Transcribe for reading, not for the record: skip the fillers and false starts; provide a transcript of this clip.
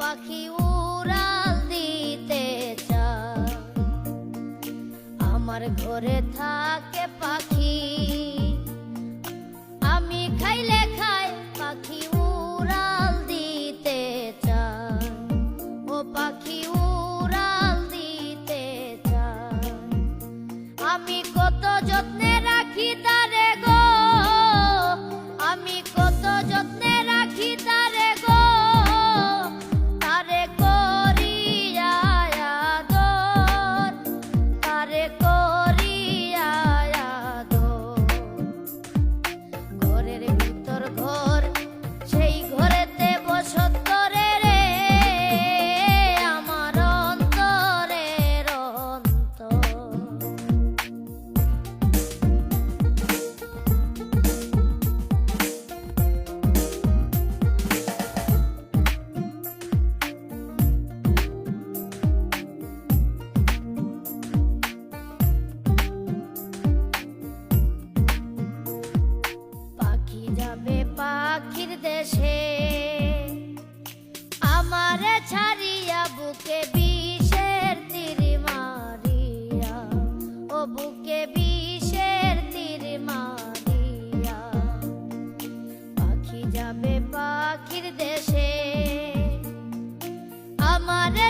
পাখি উড়াল দিতে চায়, আমার ঘরে থাকে পাখি, আমি খাইলে খাই পাখি উড়াল দিতে চায়, ও পাখি উড়াল দিতে চায়। আমি কত যত্নে রাখি তারে গো, আমি কত যত্নে রাখি তারে গো, তারে করিয়া আদর, তারে করিয়া আদর। ঘরের ভিতর ঘর, সেই ঘরেতে বসত করে রে আমার অন্তরের অন্তর। পাখি যাবে পাখির দেশে, আমারে ছাড়িয়া বুকে বিষের তীর মারিয়া, ও বুকে বিষের তীর মারিয়া। পাখি যাবে পাখির দেশে, আমারে